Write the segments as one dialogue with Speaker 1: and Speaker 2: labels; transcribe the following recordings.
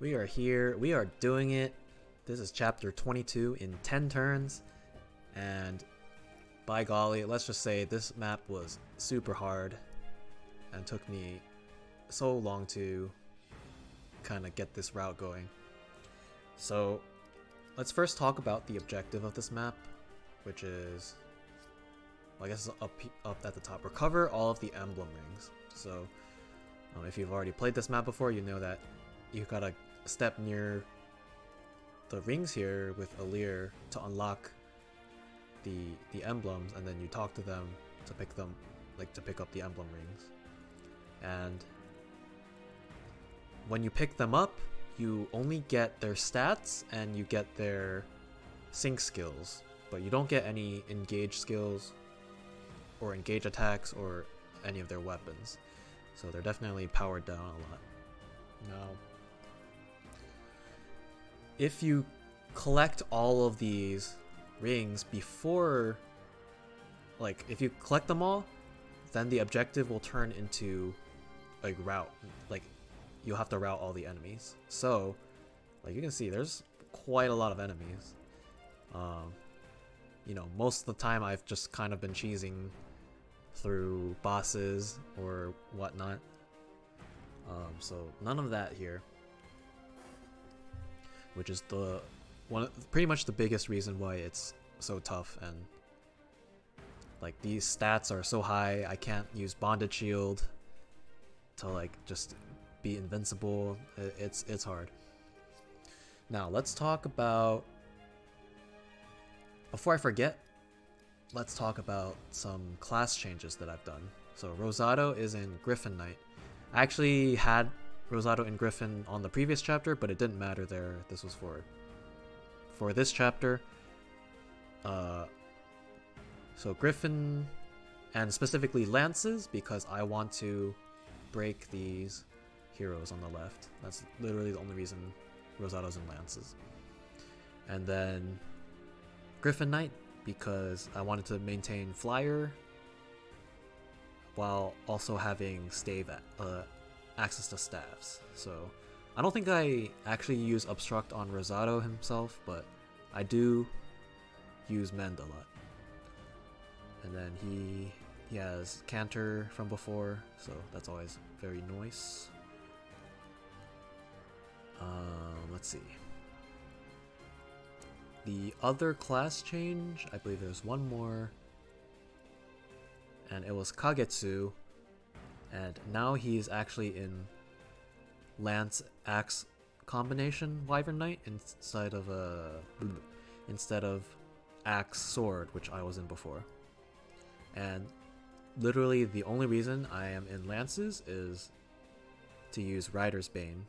Speaker 1: We are here. We are doing it. This is chapter 22 in 10 turns. And by golly, let's just say this map was super hard and took me so long to kind of get this route going. So let's first talk about the objective of this map, which is, well, I guess it's up at the top. Recover all of the emblem rings. So if you've already played this map before, you know that you gotta step near the rings here with Alear to unlock the emblems, and then you talk to them to pick them, like to pick up the emblem rings. And when you pick them up, you only get their stats and you get their sync skills, but you don't get any engage skills or engage attacks or any of their weapons. So they're definitely powered down a lot. Now, if you collect all of these rings before, like if you collect them all, then the objective will turn into a route. Like you'll have to route all the enemies. So like you can see there's quite a lot of enemies. You know, most of the time I've just kind of been cheesing through bosses or whatnot. So none of that here, which is pretty much the biggest reason why it's so tough. And like these stats are so high, I can't use bonded shield to like just be invincible. It's hard. Now let's talk about, before I forget, let's talk about some class changes that I've done. So Rosado is in Griffin Knight. I actually had Rosado in Griffin on the previous chapter, but it didn't matter there. This was for this chapter. So Griffin, and specifically Lances, because I want to break these heroes on the left. That's literally the only reason Rosado's in Lances. And then Griffin Knight, because I wanted to maintain Flyer while also having access to staffs. So I don't think I actually use Obstruct on Rosado himself, but I do use Mend a lot. And then he has Canter from before, so that's always very nice. Let's see. The other class change, I believe there's one more, and it was Kagetsu, and now he's actually in Lance Axe combination Wyvern Knight instead of Axe Sword, which I was in before. And literally the only reason I am in Lances is to use Rider's Bane.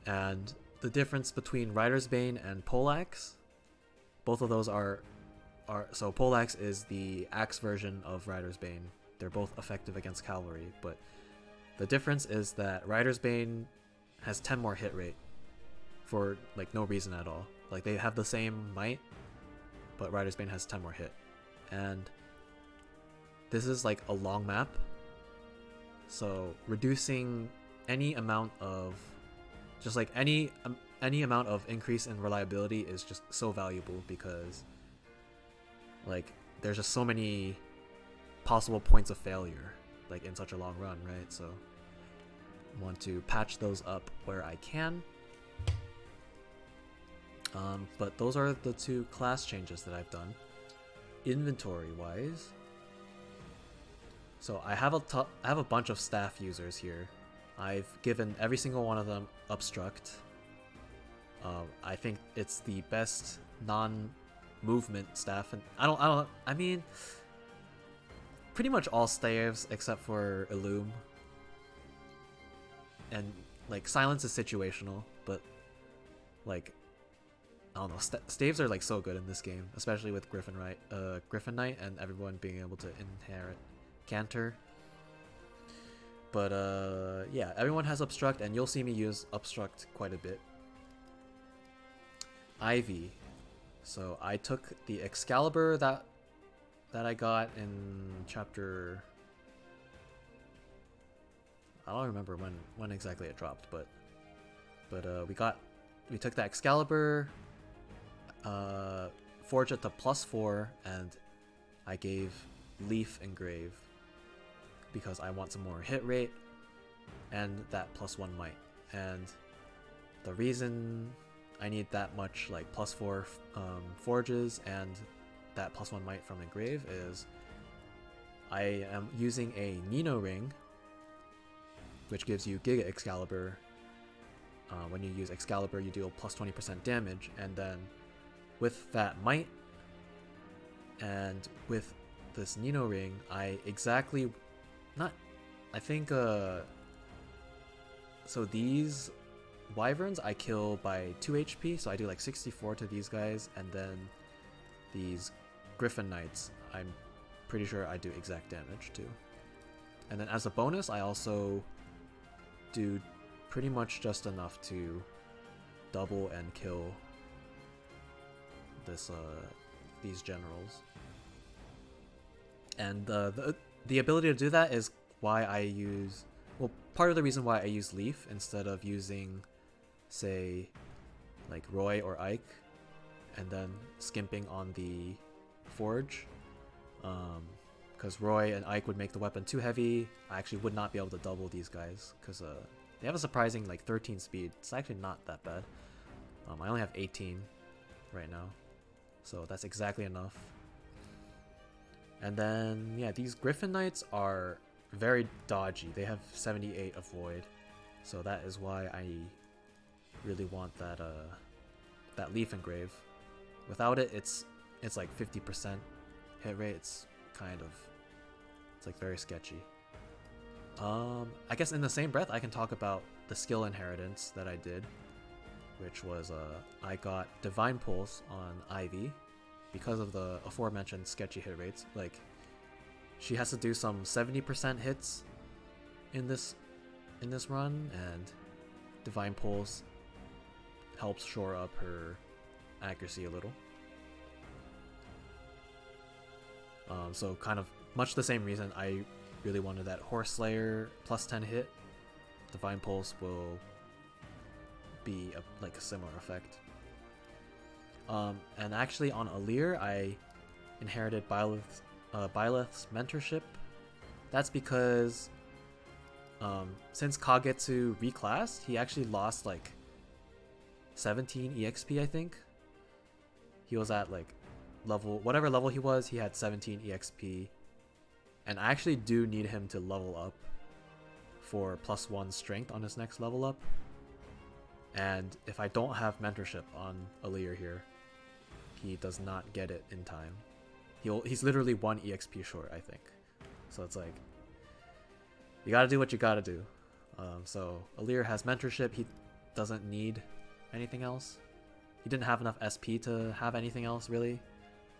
Speaker 1: And the difference between Rider's Bane and Poleaxe, both of those are so Poleaxe is the axe version of Rider's Bane. They're both effective against cavalry, but the difference is that Rider's Bane has 10 more hit rate for like no reason at all. Like they have the same might, but Rider's Bane has 10 more hit. And this is like a long map, so reducing any amount of any amount of increase in reliability is just so valuable, because like there's just so many possible points of failure like in such a long run, right? So I want to patch those up where I can. But those are the two class changes that I've done. Inventory wise, so I have a bunch of staff users here. I've given every single one of them Obstruct. I think it's the best non-movement staff, and I mean, pretty much all staves except for Illum. And like Silence is situational, but like I don't know, staves are like so good in this game, especially with Griffin Knight and everyone being able to inherit Canter. But yeah, everyone has Obstruct, and you'll see me use Obstruct quite a bit. Ivy. So I took the Excalibur that I got in chapter, I don't remember when exactly it dropped, but But we took the Excalibur, forged it to +4, and I gave Leif engrave because I want some more hit rate and that +1 might. And the reason I need that much like +4 forges and that +1 might from engrave is I am using a Nino ring, which gives you Giga Excalibur. When you use Excalibur, you deal +20% damage, and then with that might and with this Nino ring, so these Wyverns I kill by 2 HP, so I do like 64 to these guys, and then these Griffin Knights, I'm pretty sure I do exact damage to. And then as a bonus, I also do pretty much just enough to double and kill these generals. And the ability to do that is why I use, well, part of the reason why I use Leif instead of using, say, like Roy or Ike, and then skimping on the forge. Because Roy and Ike would make the weapon too heavy. I actually would not be able to double these guys because they have a surprising like 13 speed. It's actually not that bad. I only have 18 right now, so that's exactly enough. And then yeah, these Griffin Knights are very dodgy. They have 78 avoid, so that is why I really want that Leif engrave. Without it, it's like 50% hit rate. It's like very sketchy. I guess in the same breath, I can talk about the skill inheritance that I did, which was I got Divine Pulse on Ivy because of the aforementioned sketchy hit rates. Like, she has to do some 70% hits in this run, and Divine Pulse helps shore up her accuracy a little. So kind of much the same reason I really wanted that Horse Slayer +10 hit. Divine Pulse will be like a similar effect. And actually on Alear, I inherited Byleth's Mentorship. That's because since Kagetsu reclassed, he actually lost like 17 EXP, I think. He was at like whatever level he was, he had 17 EXP. And I actually do need him to level up for +1 strength on his next level up. And if I don't have Mentorship on Alear here, he does not get it in time. He's literally 1 EXP short, I think. So it's like, you gotta do what you gotta do. So Alear has Mentorship. He doesn't need anything else. He didn't have enough SP to have anything else, really.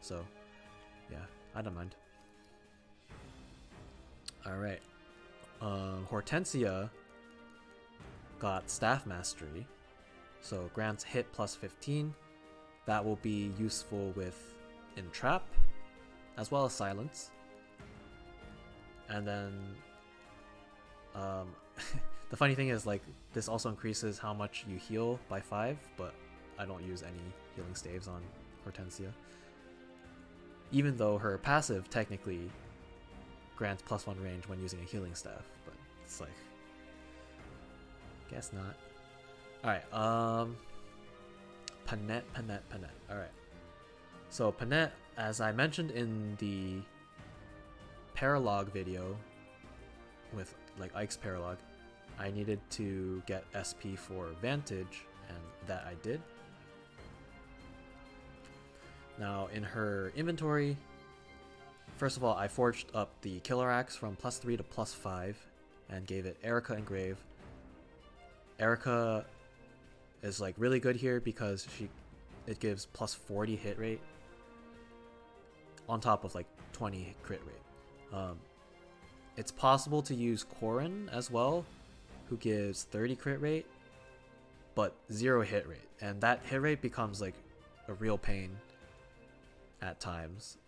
Speaker 1: So yeah, I don't mind. Alright. Hortensia got Staff Mastery, so grants hit +15. That will be useful with Entrap, as well as Silence. And then the funny thing is, like, this also increases how much you heal by 5, but I don't use any healing staves on Hortensia. Even though her passive technically grants +1 range when using a healing staff, but it's like, guess not. Alright, Panette. Alright. So Panette, as I mentioned in the Paralog video with like Ike's Paralog, I needed to get SP for Vantage, and that I did. Now in her inventory, first of all, I forged up the Killer Axe from +3 to +5 and gave it Erica engrave. Erica is like really good here because it gives +40 hit rate on top of like 20 crit rate. It's possible to use Corrin as well, who gives 30 crit rate but 0 hit rate, and that hit rate becomes like a real pain at times.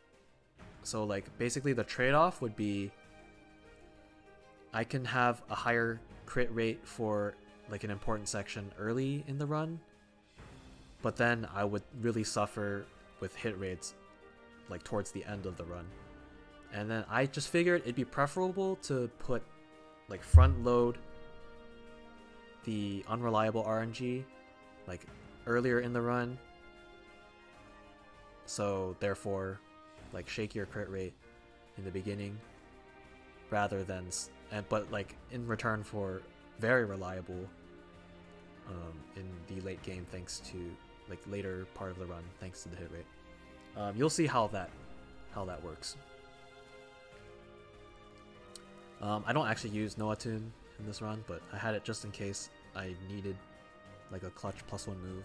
Speaker 1: So like basically the trade-off would be I can have a higher crit rate for like an important section early in the run, but then I would really suffer with hit rates like towards the end of the run. And then I just figured it'd be preferable to put like front load the unreliable RNG like earlier in the run, so therefore like shake your crit rate in the beginning rather than but like in return for very reliable in the late game thanks to like later part of the run thanks to the hit rate. You'll see how that works. I don't actually use No Attune in this run, but I had it just in case I needed like a clutch +1 move.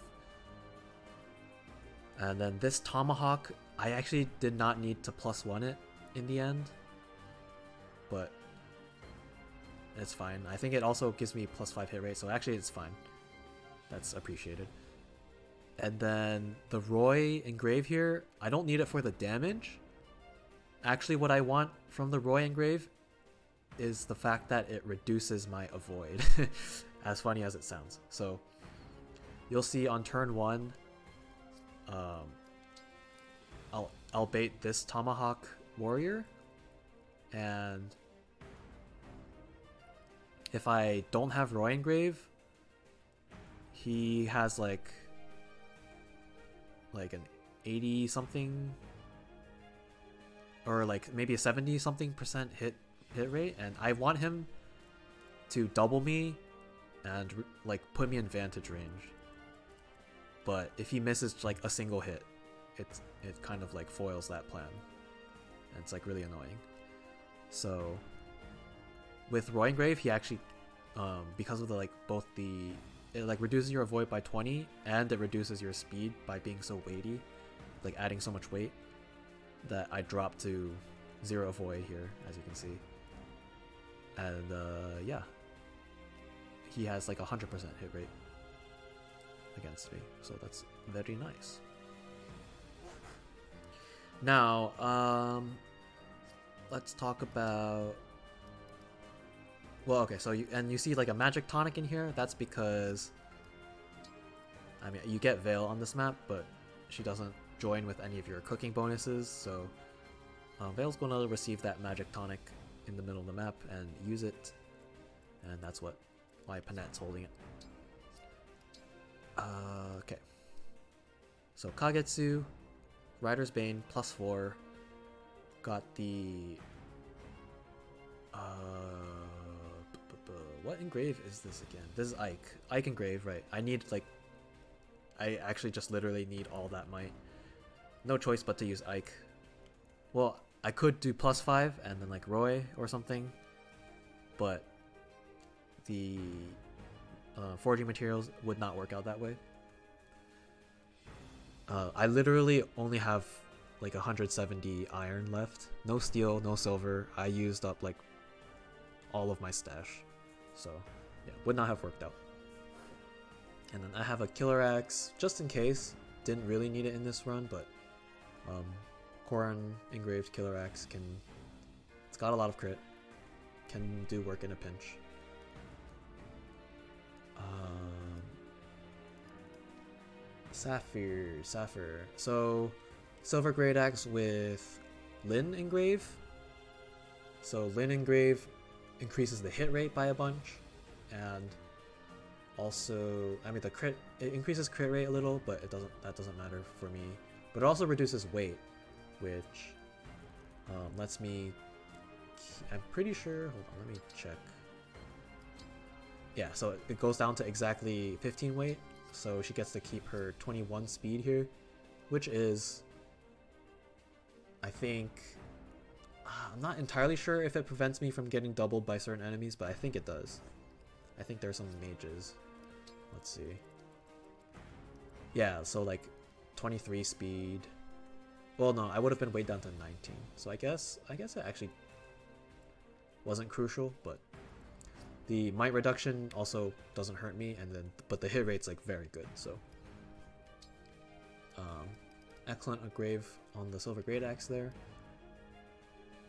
Speaker 1: And then this Tomahawk, I actually did not need to +1 it in the end, but it's fine. I think it also gives me +5 hit rate, so actually it's fine. That's appreciated. And then the Roy engrave here, I don't need it for the damage. Actually, what I want from the Roy engrave is the fact that it reduces my avoid, as funny as it sounds. So you'll see on turn 1, I'll bait this Tomahawk warrior, and if I don't have Roy engrave, he has like an 80 something or like maybe a 70 something % hit rate, and I want him to double me and like put me in Vantage range. But if he misses like a single hit, it kind of like foils that plan, and it's like really annoying. So with Roy engrave, he actually because of the like both the it like reduces your avoid by 20 and it reduces your speed by being so weighty, like adding so much weight, that I dropped to 0 avoid here, as you can see. And yeah, he has like 100% hit rate against me, so that's very nice. Now let's talk about, well, okay, so you see like a magic tonic in here. That's because, I mean, you get Veil on this map, but she doesn't join with any of your cooking bonuses, so Veil's gonna receive that magic tonic in the middle of the map and use it, and that's why Panette's holding it. Okay, so Kagetsu, Rider's Bane +4, got the what engrave is this again? This is Ike engrave, right? I actually just literally need all that might. No choice but to use Ike. Well, I could do +5 and then like Roy or something, but the forging materials would not work out that way. I literally only have like 170 iron left. No steel, no silver. I used up like all of my stash. So yeah, would not have worked out. And then I have a killer axe just in case. Didn't really need it in this run, but Koran engraved killer axe it's got a lot of crit. Can do work in a pinch. Sapphire. So silver great axe with Lin engrave. So Lin engrave increases the hit rate by a bunch, and also, I mean, it increases crit rate a little, but that doesn't matter for me. But it also reduces weight, which lets me, I'm pretty sure, hold on, let me check. Yeah, so it goes down to exactly 15 weight, so she gets to keep her 21 speed here, which is, I think, I'm not entirely sure if it prevents me from getting doubled by certain enemies, but I think it does. I think there's some mages. Let's see. Yeah, so like 23 speed. Well, no, I would have been weighed down to 19. So I guess it actually wasn't crucial, but the might reduction also doesn't hurt me, and then but the hit rate's like very good. So excellent engrave on the silver great axe there.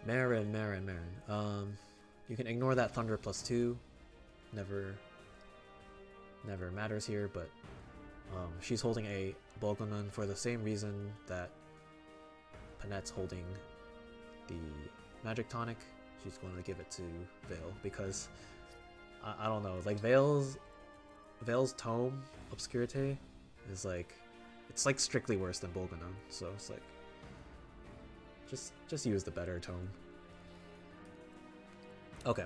Speaker 1: Merrin. You can ignore that thunder +2. Never never matters here, but she's holding a Bolgonon for the same reason that Panette's holding the Magic Tonic. She's going to give it to Vale because I don't know, like Vale's Tome Obscurite is like, it's like strictly worse than Bolgonon, so it's like just use the better tome. Okay.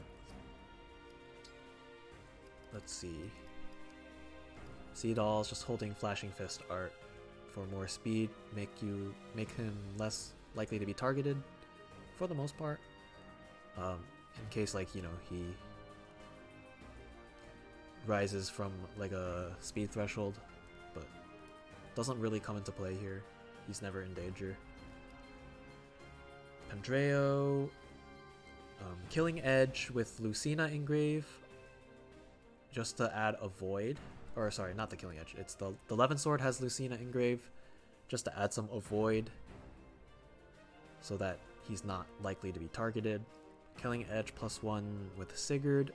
Speaker 1: Let's see. Sea Doll's just holding Flashing Fist art for more speed, make him less likely to be targeted for the most part. In case, like, you know, he rises from like a speed threshold, but doesn't really come into play here. He's never in danger. Andreo, Killing Edge with Lucina engrave, just to add a void. Or sorry, not the Killing Edge. It's the Levin Sword has Lucina engrave, just to add some avoid, so that he's not likely to be targeted. Killing Edge +1 with Sigurd,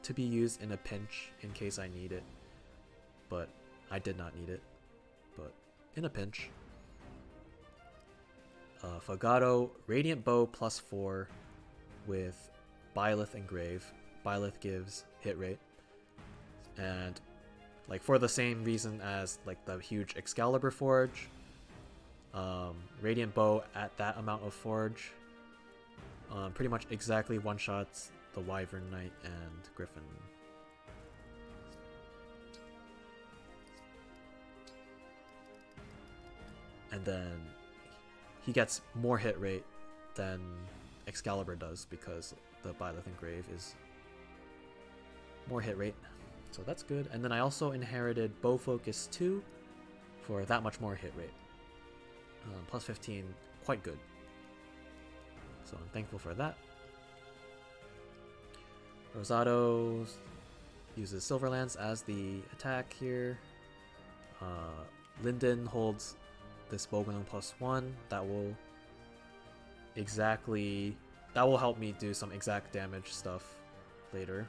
Speaker 1: to be used in a pinch in case I need it, but I did not need it, but in a pinch. Fogado, Radiant Bow +4 with Byleth engrave. Byleth gives hit rate, and like for the same reason as like the huge Excalibur forge, Radiant Bow at that amount of forge pretty much exactly one-shots the Wyvern Knight and Griffin. And then he gets more hit rate than Excalibur does because the Byleth engrave is more hit rate, so that's good. And then I also inherited Bow Focus 2 for that much more hit rate. +15, quite good. So I'm thankful for that. Rosado uses Silver Lance as the attack here. Linden holds this Bolgonon +1. That will help me do some exact damage stuff later.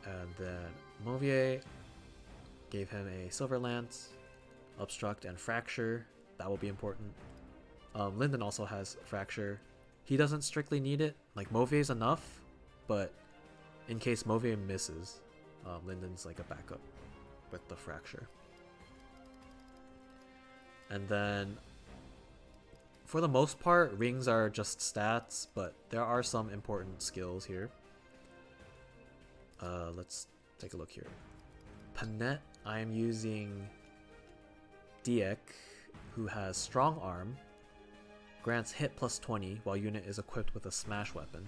Speaker 1: And then Mauvier gave him a Silver Lance, Obstruct, and Fracture. That will be important. Linden also has Fracture. He doesn't strictly need it. Like, Mauvier's enough, but in case Mauvier misses, Linden's like a backup with the Fracture. And then, for the most part, rings are just stats, but there are some important skills here. Let's take a look here. Panette, I am using Dieck, who has Strong Arm, grants hit +20 while unit is equipped with a smash weapon.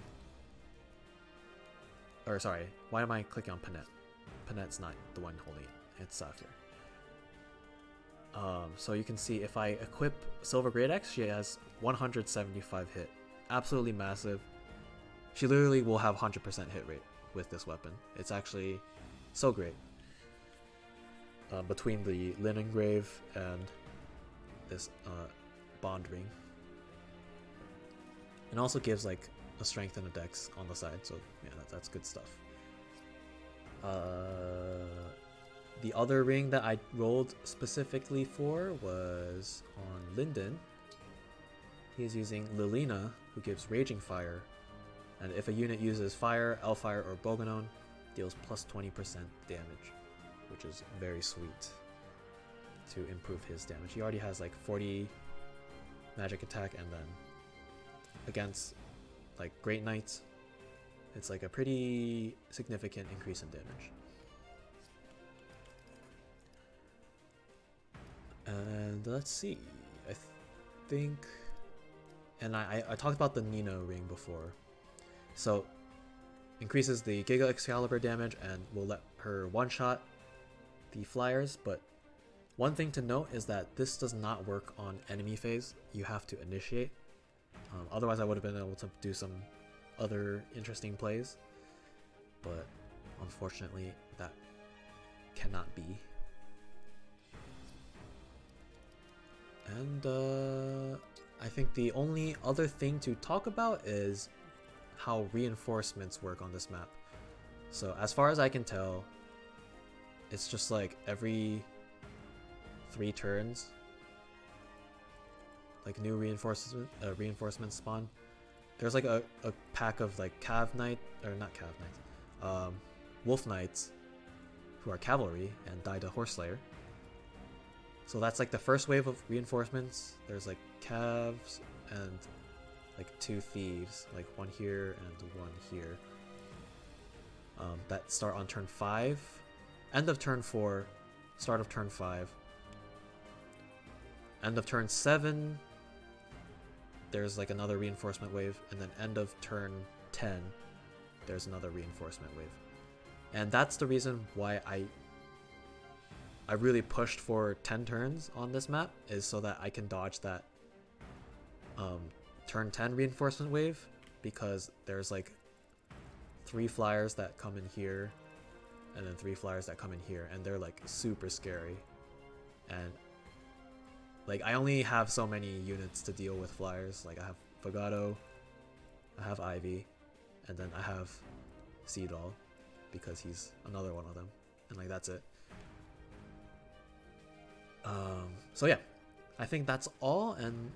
Speaker 1: Or sorry, why am I clicking on Panette? Panette's not the one holding it, it's Sapphire. So you can see if I equip Silver Great Axe, she has 175 hit. Absolutely massive. She literally will have 100% hit rate with this weapon. It's actually so great. Between the Lin engrave and this bond ring. And also gives like a strength and a dex on the side, so yeah, that's good stuff. The other ring that I rolled specifically for was on Linden. He's using Lilina, who gives Raging Fire, and if a unit uses Fire, Elfire, or Bolgonon, deals +20% damage, which is very sweet to improve his damage. He already has like 40 magic attack, and then against like Great Knights, it's like a pretty significant increase in damage. And let's see, I think, and I talked about the Nino ring before. So increases the Giga Excalibur damage and will let her one-shot the flyers, but one thing to note is that this does not work on enemy phase. You have to initiate. Otherwise I would have been able to do some other interesting plays, but unfortunately that cannot be. And I think the only other thing to talk about is how reinforcements work on this map. So as far as I can tell, it's just like every 3 turns, like new reinforcements spawn. There's like a pack of like Wolf Knights who are cavalry and die to Horseslayer. So that's like the first wave of reinforcements. There's like Cavs and like 2 Thieves, like 1 here and 1 here. That start on turn 5, end of turn 4, start of turn 5. End of turn 7, there's like another reinforcement wave, and then end of turn 10, there's another reinforcement wave. And that's the reason why I really pushed for 10 turns on this map, is so that I can dodge that turn 10 reinforcement wave, because there's like 3 flyers that come in here, and then 3 flyers that come in here, and they're like super scary. And like I only have so many units to deal with flyers. Like I have Fogado, I have Ivy, and then I have Seadoll, because he's another one of them, and like that's it. So yeah, I think that's all, and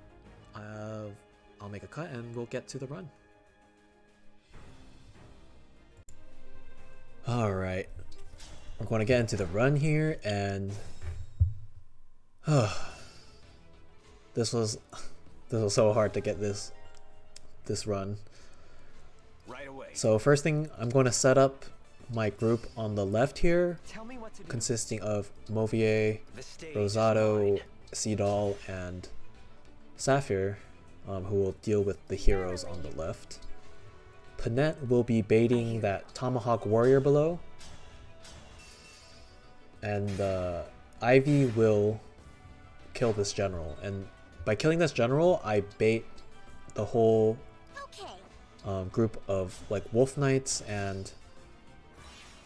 Speaker 1: I'll make a cut and we'll get to the run. Alright, we're going to get into the run here, and this was so hard to get this run.
Speaker 2: Right away.
Speaker 1: So first thing, I'm going to set up my group on the left here, consisting of Movier, Rosado, Seadoll, and Sapphire, who will deal with the heroes on the left. Panette will be baiting that Tomahawk warrior below, and Ivy will kill this general. And by killing this general, I bait the whole group of like Wolf Knights and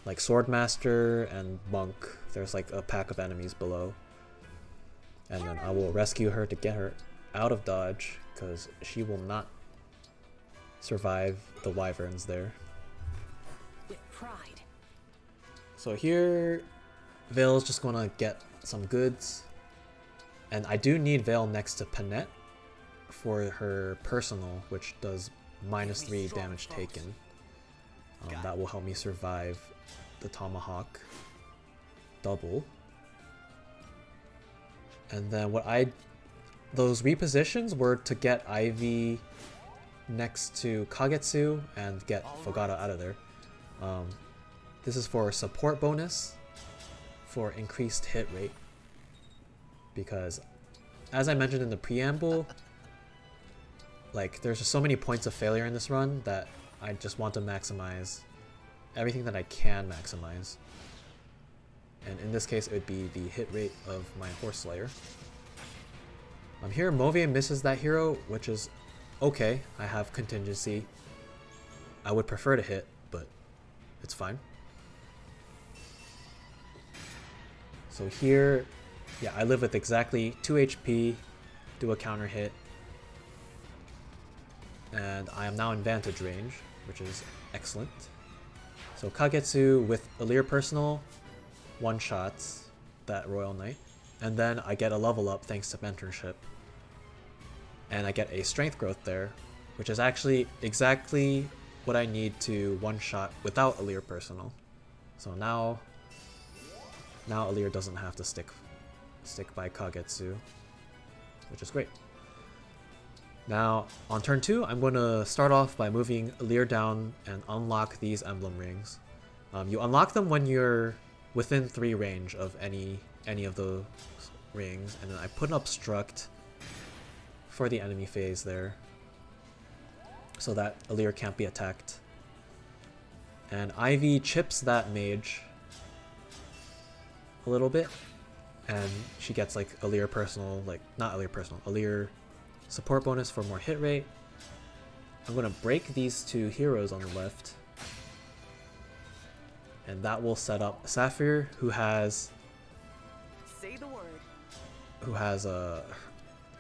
Speaker 1: like Swordmaster and Monk. There's like a pack of enemies below, and then I will rescue her to get her out of dodge, because she will not survive the wyverns there.
Speaker 3: With pride.
Speaker 1: So here, Vale's just gonna get some goods, and I do need Vale next to Panette for her personal, which does -3 damage taken. That will help me survive the Tomahawk double. And then those repositions were to get Ivy next to Kagetsu and get Fogado out of there. This is for support bonus for increased hit rate, because as I mentioned in the preamble, like there's just so many points of failure in this run that I just want to maximize everything that I can maximize. And in this case, it would be the hit rate of my Horseslayer. Here Movier misses that hero, which is okay. I have contingency. I would prefer to hit, but it's fine. So here, yeah, I live with exactly 2 HP, do a counter hit, and I am now in Vantage range, which is excellent. So Kagetsu with Alear personal one-shots that Royal Knight, and then I get a level up thanks to Mentorship. And I get a strength growth there, which is actually exactly what I need to one-shot without Alear personal. So now Alear doesn't have to stick by Kagetsu, which is great. Now on turn 2, I'm going to start off by moving Alear down and unlock these emblem rings. You unlock them when you're within 3 range of any of the rings, and then I put an obstruct for the enemy phase there, so that Alear can't be attacked. And Ivy chips that mage a little bit, and she gets like Alear personal, like not Alear personal, Alear support bonus for more hit rate. I'm gonna break these 2 heroes on the left, and that will set up Sapphire, who has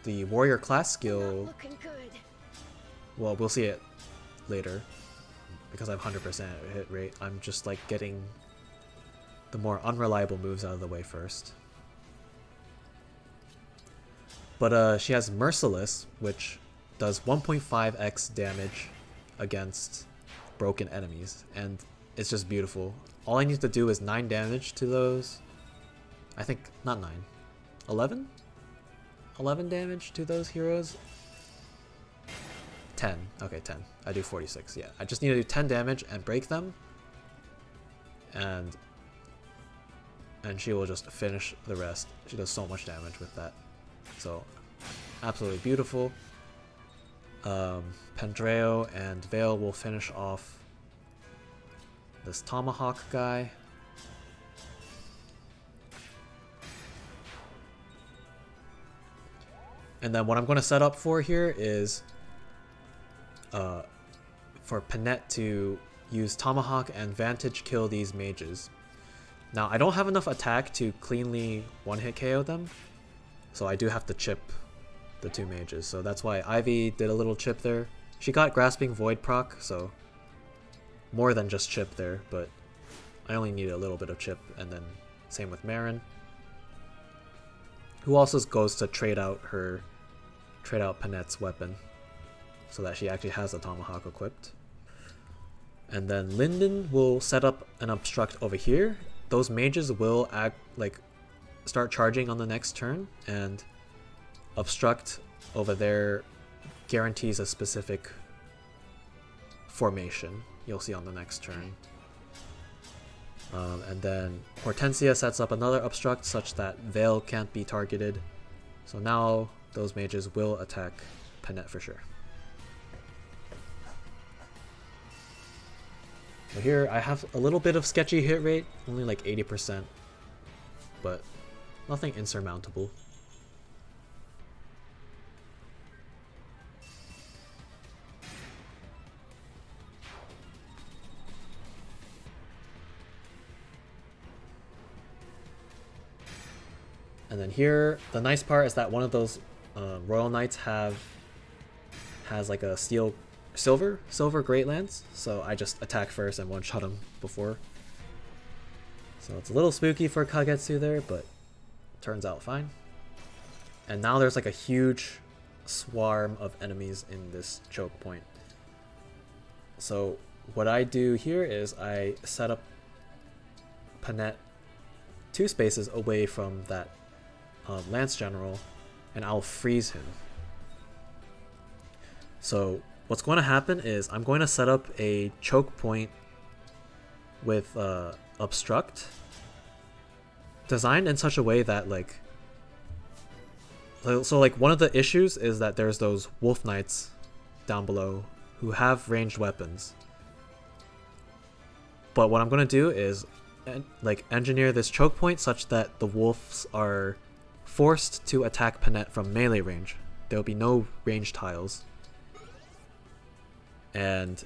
Speaker 1: the warrior class skill. Well, we'll see it later, because I have 100% hit rate, I'm just like getting the more unreliable moves out of the way first. But she has Merciless, which does 1.5x damage against broken enemies, and it's just beautiful. All I need to do is 9 damage to those. I think, not 9. 11? 11 damage to those heroes? 10. Okay, 10. I do 46, yeah. I just need to do 10 damage and break them. And she will just finish the rest. She does so much damage with that. So, absolutely beautiful. Pendreo and Veil will finish off this Tomahawk guy. And then what I'm going to set up for here is for Panette to use Tomahawk and Vantage kill these mages. Now, I don't have enough attack to cleanly one-hit KO them, so I do have to chip the 2 mages. So that's why Ivy did a little chip there. She got Grasping Void proc, so more than just chip there, but I only need a little bit of chip, and then same with Merrin, who also goes to trade out Panette's weapon so that she actually has a Tomahawk equipped. And then Linden will set up an Obstruct over here. Those mages will start charging on the next turn, and Obstruct over there guarantees a specific formation you'll see on the next turn. And then Hortensia sets up another Obstruct such that Veil can't be targeted. So now those mages will attack Panette for sure. So here I have a little bit of sketchy hit rate, only like 80%, but nothing insurmountable. And then here, the nice part is that one of those Royal Knights has like a silver Great Lance, so I just attack first and one-shot him before. So it's a little spooky for Kagetsu there, but turns out fine. And now there's like a huge swarm of enemies in this choke point. So what I do here is I set up Panette 2 spaces away from that Lance General, and I'll freeze him. So what's going to happen is I'm going to set up a choke point with Obstruct, designed in such a way that so one of the issues is that there's those Wolf Knights down below who have ranged weapons. But what I'm going to do is engineer this choke point such that the wolves are forced to attack Panette from melee range. There will be no range tiles. And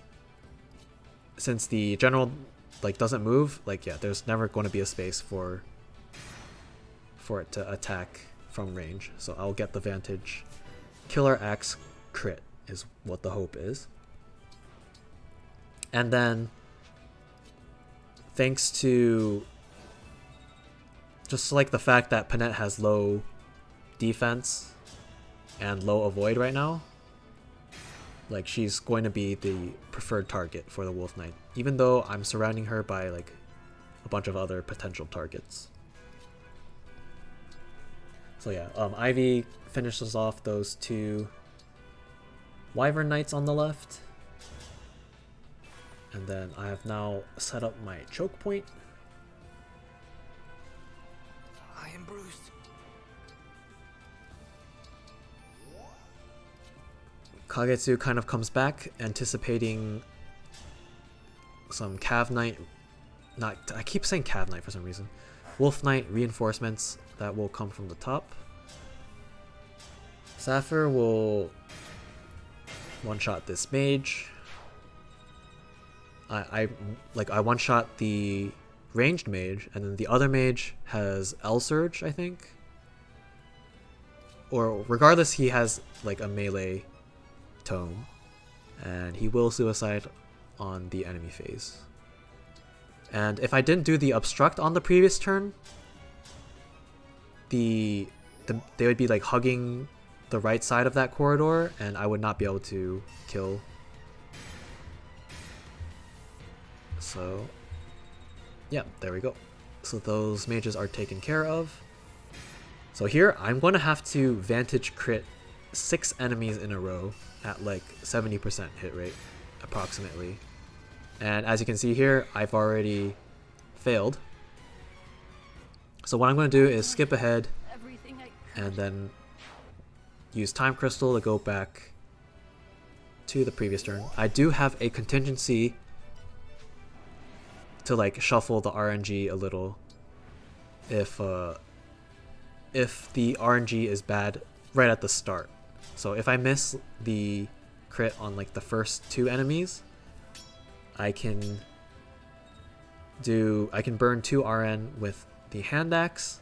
Speaker 1: since the general doesn't move, there's never going to be a space for it to attack from range. So I'll get the Vantage Killer Axe crit is what the hope is. And then thanks to just the fact that Panette has low defense and low avoid right now, she's going to be the preferred target for the Wolf Knight, even though I'm surrounding her by a bunch of other potential targets. So yeah, Ivy finishes off those 2 Wyvern Knights on the left. And then I have now set up my choke point.
Speaker 2: I am bruised.
Speaker 1: Kagetsu kind of comes back, anticipating some Cav Knight. I keep saying Cav Knight for some reason. Wolf Knight reinforcements that will come from the top. Sapphire will one-shot this mage. I one-shot the ranged mage, and then the other mage has L Surge, I think. Or regardless, he has a melee tome, and he will suicide on the enemy phase. And if I didn't do the obstruct on the previous turn, they would be like hugging the right side of that corridor, and I would not be able to kill. So yeah, there we go. So those mages are taken care of. So here I'm going to have to Vantage crit 6 enemies in a row at like 70% hit rate approximately. And as you can see here, I've already failed. So what I'm going to do is skip ahead and then use Time Crystal to go back to the previous turn. I do have a contingency to like shuffle the RNG a little if the RNG is bad right at the start. So if I miss the crit on like the first 2 enemies, I can burn 2 RN with the hand axe,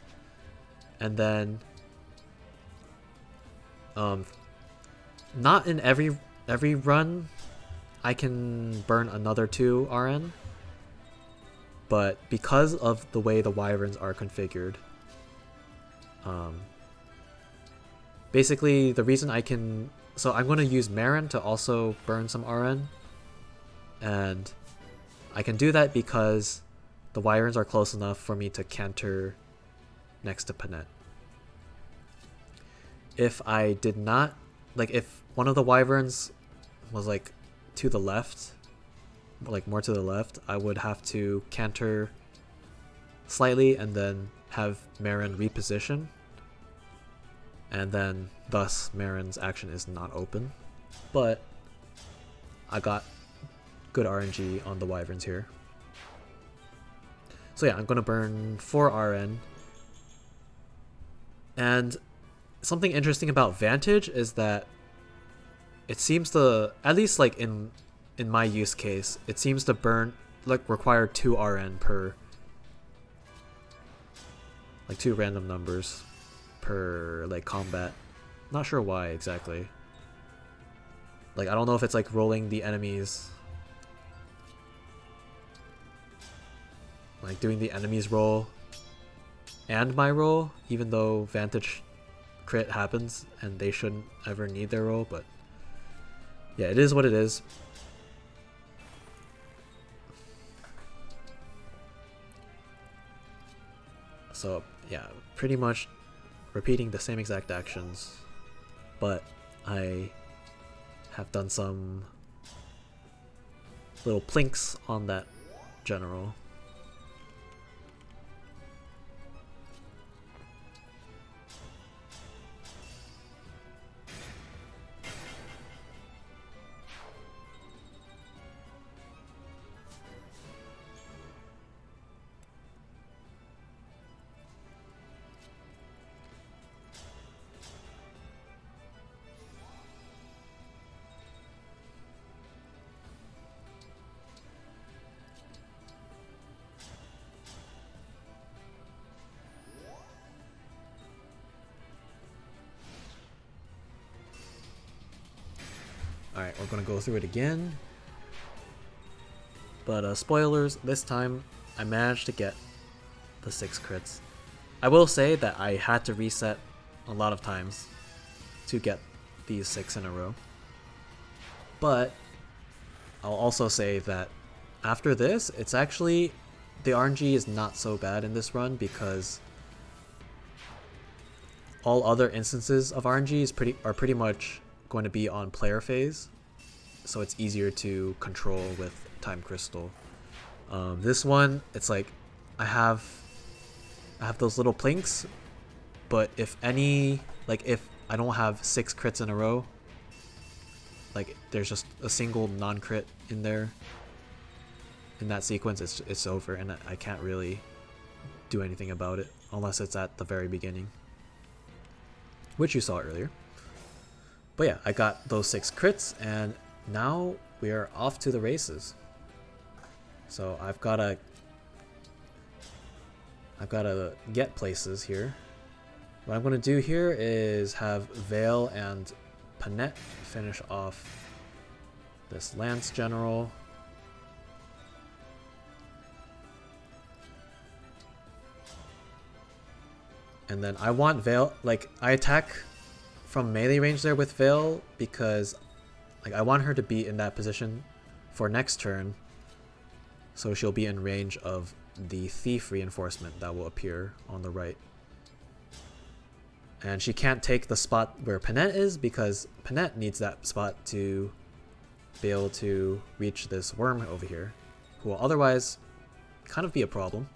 Speaker 1: and then not in every run I can burn another 2 RN, but because of the way the wyverns are configured, basically the reason I can, so I'm going to use Merrin to also burn some RN, and I can do that because the wyverns are close enough for me to canter next to Panette. If I did not, like if one of the wyverns was like to the left, like more to the left, I would have to canter slightly and then have Merrin reposition, and then thus Merrin's action is not open. But I got good RNG on the wyverns here. So yeah, I'm gonna burn 4 RN. And something interesting about Vantage is that it seems to, at least like in my use case, it seems to burn, like require 2 RN per, like 2 random numbers per like combat. Not sure why exactly. Like I don't know if it's like rolling the enemies, like doing the enemy's roll and my roll, even though Vantage crit happens and they shouldn't ever need their roll, but yeah, it is what it is. So yeah, pretty much repeating the same exact actions, but I have done some little plinks on that general. Alright, we're gonna go through it again. But spoilers, this time I managed to get the 6 crits. I will say that I had to reset a lot of times to get these 6 in a row. But I'll also say that after this, it's actually, the RNG is not so bad in this run because all other instances of RNG are pretty much going to be on player phase, so it's easier to control with Time Crystal. This one, it's like I have those little plinks, but if any, like if I don't have 6 crits in a row, like there's just a single non-crit in there in that sequence, it's over, and I can't really do anything about it unless it's at the very beginning, which you saw earlier. But yeah, I got those 6 crits, and now we are off to the races. So I've gotta get places here. What I'm gonna do here is have Vale and Panette finish off this Lance General, And then I want Veil, like I attack from melee range there with Veil because like I want her to be in that position for next turn, so she'll be in range of the thief reinforcement that will appear on the right. And she can't take the spot where Panette is because Panette needs that spot to be able to reach this worm over here, who will otherwise kind of be a problem.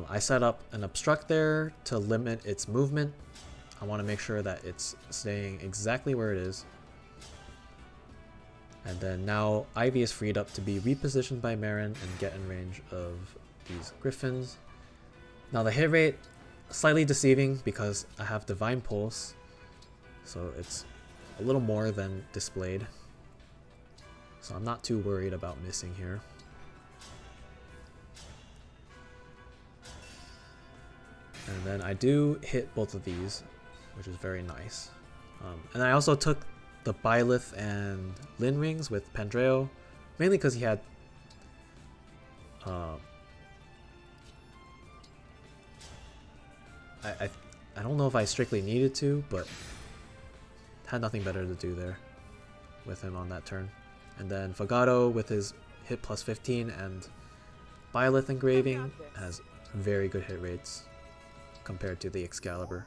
Speaker 1: I set up an obstruct there to limit its movement. I want to make sure that it's staying exactly where it is. And then now Ivy is freed up to be repositioned by Merrin and get in range of these griffins. Now the hit rate, slightly deceiving because I have Divine Pulse, so it's a little more than displayed. So I'm not too worried about missing here. And then I do hit both of these, which is very nice. And I also took the Byleth and Lin rings with Pandreo, mainly because he had I don't know if I strictly needed to, but had nothing better to do there with him on that turn. And then Fogado with his hit plus 15 and Byleth engraving has very good hit rates compared to the Excalibur.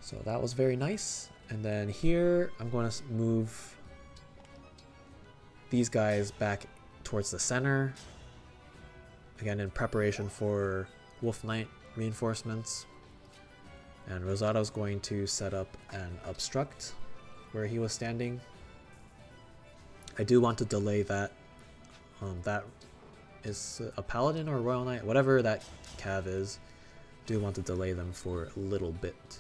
Speaker 1: So that was very nice. And then here I'm going to move these guys back towards the center, again in preparation for Wolf Knight reinforcements. And Rosado's going to set up an obstruct where he was standing. I do want to delay that. That is a paladin or royal knight, whatever that cav is. Do want to delay them for a little bit.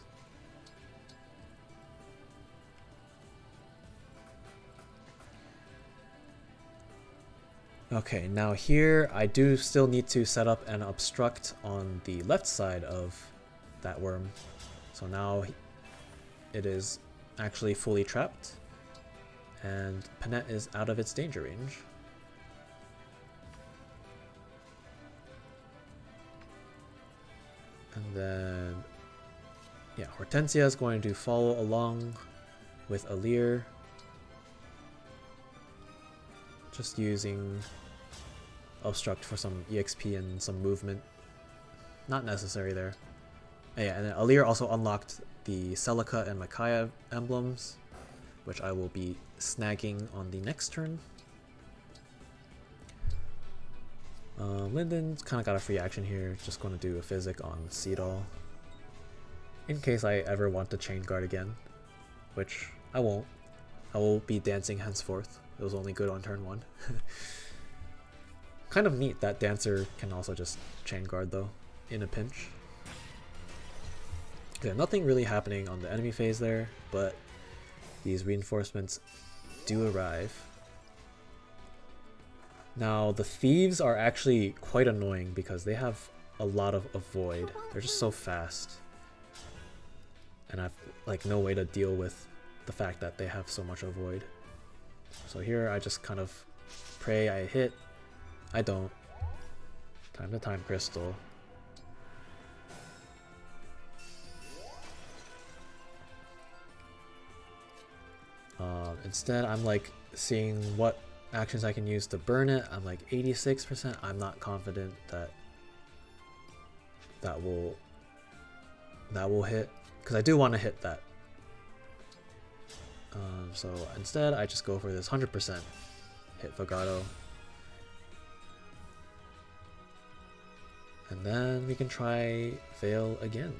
Speaker 1: Okay, now here I do still need to set up an obstruct on the left side of that worm. So now it is actually fully trapped and Panette is out of its danger range. And then, yeah, Hortensia is going to follow along with Alear. Just using obstruct for some EXP and some movement. Not necessary there. Yeah, and then Alear also unlocked the Celica and Micaiah emblems, which I will be snagging on the next turn. Lyndon's kind of got a free action here, just going to do a Physic on Seedall in case I ever want to chain guard again, which I won't. I will be dancing henceforth. It was only good on turn 1. Kind of neat that Dancer can also just chain guard though, in a pinch. Yeah, nothing really happening on the enemy phase there, but these reinforcements do arrive. Now the thieves are actually quite annoying because they have a lot of avoid. They're just so fast. And I've like no way to deal with the fact that they have so much avoid. So here I just kind of pray I hit. I don't. Time to time crystal. Instead I'm like seeing what actions I can use to burn it. I'm like 86%. I'm not confident that that will hit, because I do want to hit that. So instead I just go for this 100% hit Fogado. And then we can try Veil again.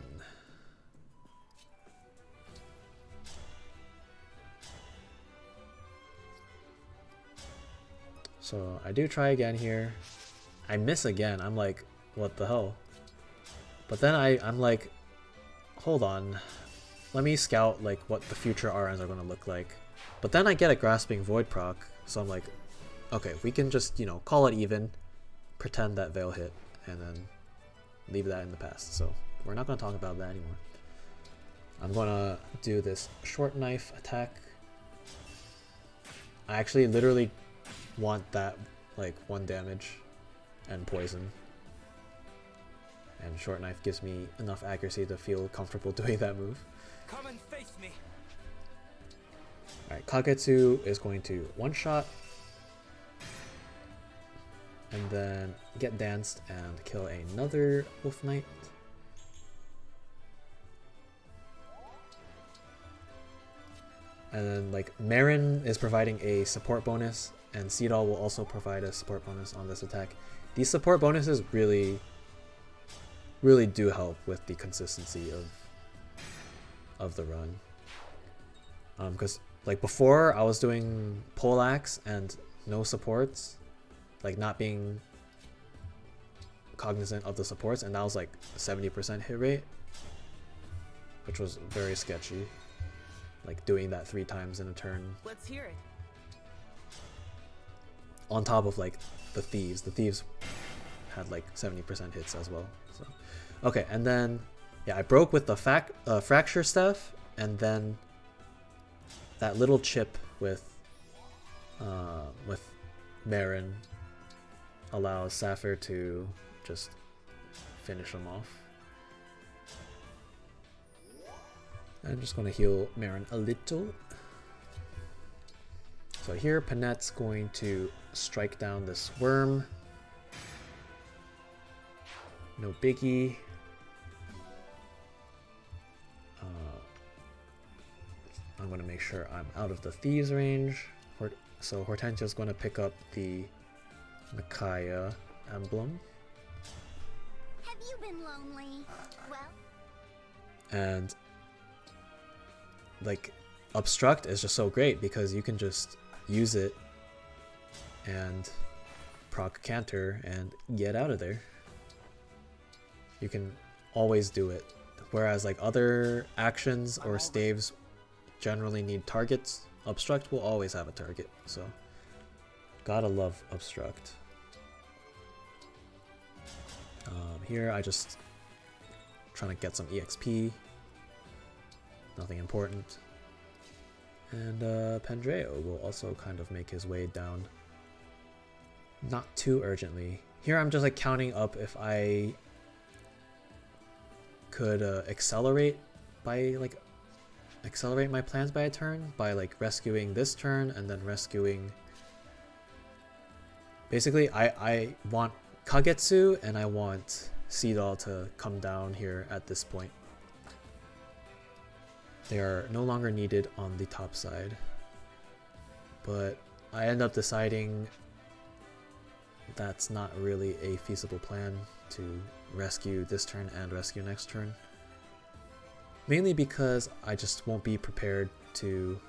Speaker 1: So I do try again here. I miss again. I'm like, what the hell? But then I'm like, hold on. Let me scout like what the future RNs are going to look like. But then I get a Grasping Void proc. So I'm like, okay, we can just, you know, call it even. Pretend that Veil hit. And then leave that in the past. So we're not going to talk about that anymore. I'm going to do this short knife attack. I actually literally want that like 1 damage and poison. And short knife gives me enough accuracy to feel comfortable doing that move.
Speaker 2: Come and face me.
Speaker 1: Alright, Kagetsu is going to one-shot. And then get danced and kill another Wolf Knight. And then like Merrin is providing a support bonus, and Seedall will also provide a support bonus on this attack. These support bonuses really do help with the consistency of the run. Because like before I was doing poleaxe and no supports, like not being cognizant of the supports, and that was like 70% hit rate, which was very sketchy. Like doing that 3 times in a turn.
Speaker 3: Let's hear it.
Speaker 1: On top of like the thieves. The thieves had like 70% hits as well. So okay, and then yeah, I broke with the fracture staff, and then that little chip with Merrin allows Sapphire to just finish him off. I'm just going to heal Merrin a little. So here Panette's going to strike down this worm. No biggie. I'm going to make sure I'm out of the thieves range. So Hortensia is going to pick up the Micaiah emblem.
Speaker 4: Have you been lonely? Well,
Speaker 1: And like Obstruct is just so great because you can just use it and proc Canter and get out of there. You can always do it. Whereas like other actions or staves generally need targets, Obstruct will always have a target. So gotta love Obstruct. Here I just trying to get some EXP. Nothing important. And Pandreo will also kind of make his way down. Not too urgently. Here I'm just like counting up if I could accelerate my plans by a turn by like rescuing this turn and then rescuing. Basically I want Kagetsu and I want Seedall to come down here at this point. They are no longer needed on the top side, but I end up deciding that's not really a feasible plan to rescue this turn and rescue next turn. Mainly because I just won't be prepared to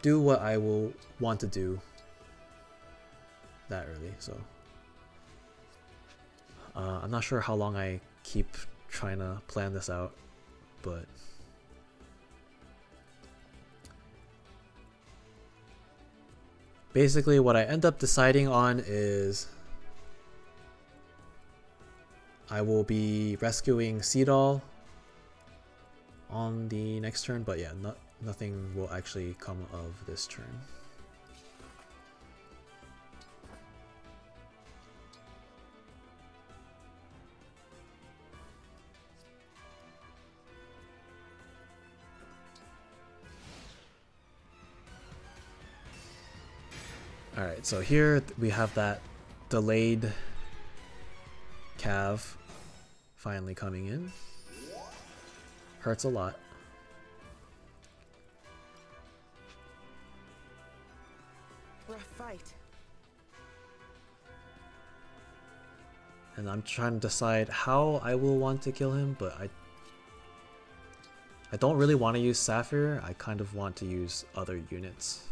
Speaker 1: do what I will want to do that early, so I'm not sure how long I keep trying to plan this out, but basically what I end up deciding on is I will be rescuing Seedall on the next turn, but yeah, nothing will actually come of this turn. Alright, so here we have that delayed Cav finally coming in. Hurts a lot.
Speaker 3: Rough fight.
Speaker 1: And I'm trying to decide how I will want to kill him, but I don't really want to use Sapphire. I kind of want to use other units.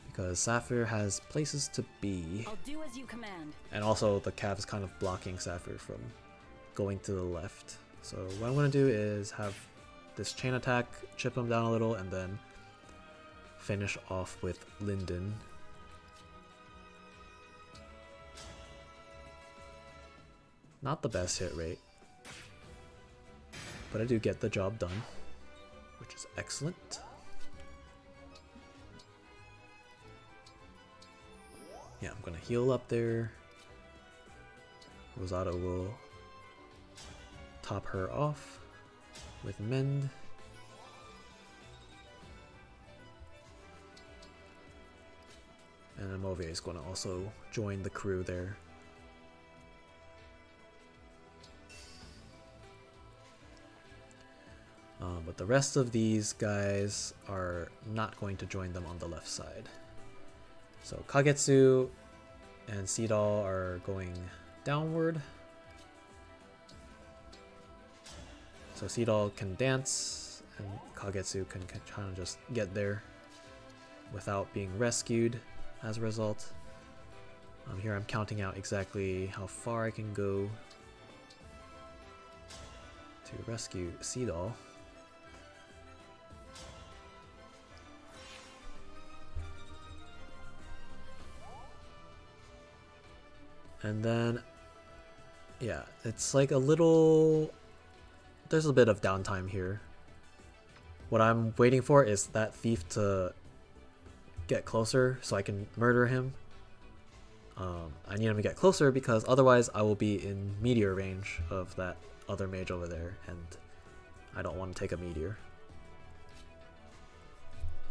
Speaker 1: Because Sapphire has places to be.
Speaker 3: I'll do as you command.
Speaker 1: And also the Cav is kind of blocking Sapphire from going to the left. So what I'm going to do is have this chain attack, chip him down a little, and then finish off with Linden. Not the best hit rate, but I do get the job done, which is excellent. Yeah, I'm gonna heal up there. Rosado will top her off with Mend. And Amovia is going to also join the crew there. But the rest of these guys are not going to join them on the left side. So Kagetsu and Seedall are going downward. So Seedall can dance, and Kagetsu can kind of just get there without being rescued as a result. Here I'm counting out exactly how far I can go to rescue Seedall. And then, yeah, it's like a little... There's a bit of downtime here. What I'm waiting for is that thief to get closer so I can murder him. I need him to get closer because otherwise I will be in meteor range of that other mage over there, and I don't want to take a meteor.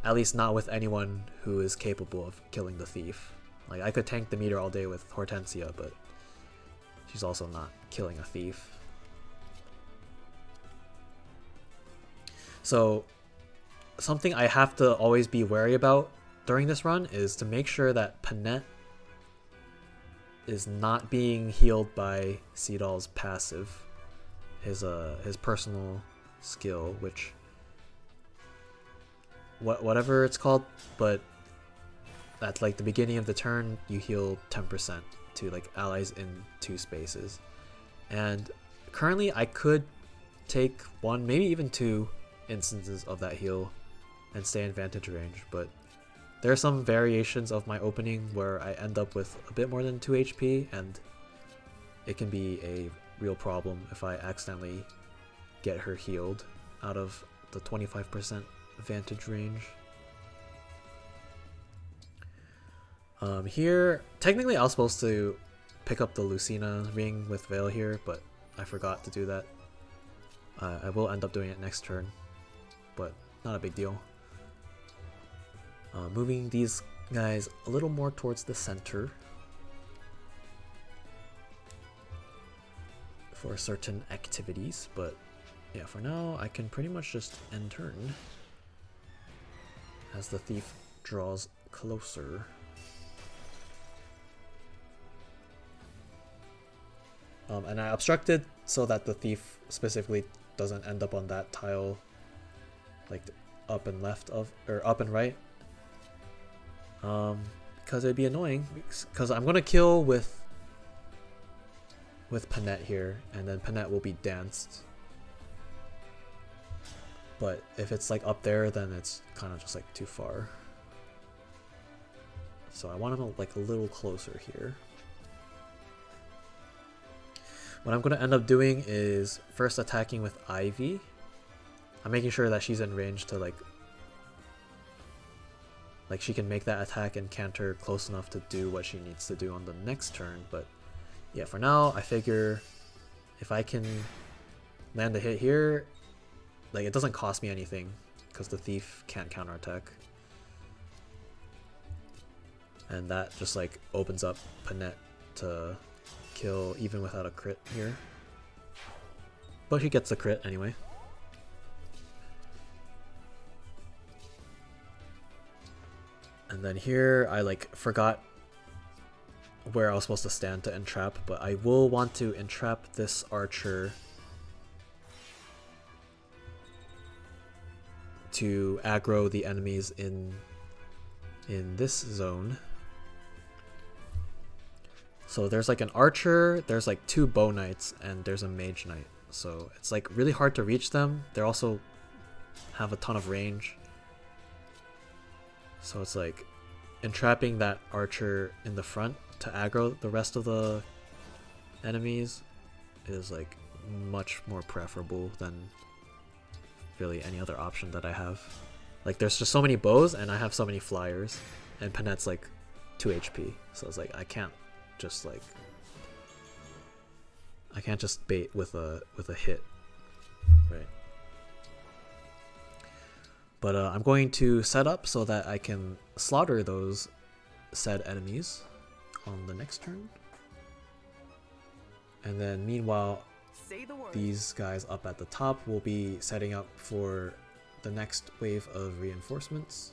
Speaker 1: At least not with anyone who is capable of killing the thief. Like, I could tank the meteor all day with Hortensia, but she's also not killing a thief. So, something I have to always be wary about during this run is to make sure that Panette is not being healed by Seedall's passive, his personal skill, which whatever it's called, but at like the beginning of the turn you heal 10% to like allies in 2 spaces. And currently I could take 1, maybe even 2 instances of that heal and stay in Vantage range, but there are some variations of my opening where I end up with a bit more than 2 HP, and it can be a real problem if I accidentally get her healed out of the 25% Vantage range. Here, technically I was supposed to pick up the Lucina ring with Veil here, but I forgot to do that. I will end up doing it next turn, but not a big deal. Moving these guys a little more towards the center for certain activities, but yeah, for now I can pretty much just end turn as the thief draws closer. And I obstructed so that the thief specifically doesn't end up on that tile, like up and left of, or up and right. Because it'd be annoying, because I'm gonna kill with Panette here, and then Panette will be danced. But if it's like up there, then it's kind of just like too far. So I want him like a little closer here. What I'm going to end up doing is first attacking with Ivy. I'm making sure that she's in range to like she can make that attack and Canter close enough to do what she needs to do on the next turn. But yeah, for now I figure if I can land a hit here, like it doesn't cost me anything because the thief can't counterattack. And that just like opens up Panette to kill even without a crit here. But he gets the crit anyway. And then here I like forgot where I was supposed to stand to entrap, but I will want to entrap this archer to aggro the enemies in this zone. So there's like an archer, there's like 2 bow knights, and there's a mage knight. So it's like really hard to reach them. They also have a ton of range. So it's like entrapping that archer in the front to aggro the rest of the enemies is like much more preferable than really any other option that I have. Like there's just so many bows and I have so many flyers, and Panette's like 2 HP. So it's like I can't just like I can't just bait with a hit, right? But I'm going to set up so that I can slaughter those said enemies on the next turn. And then meanwhile, these guys up at the top will be setting up for the next wave of reinforcements.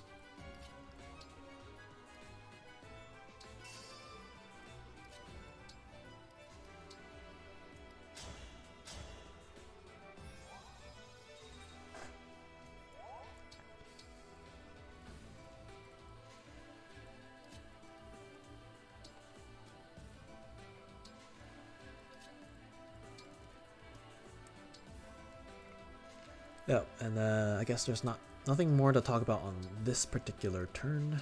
Speaker 1: Yeah, and I guess there's nothing more to talk about on this particular turn.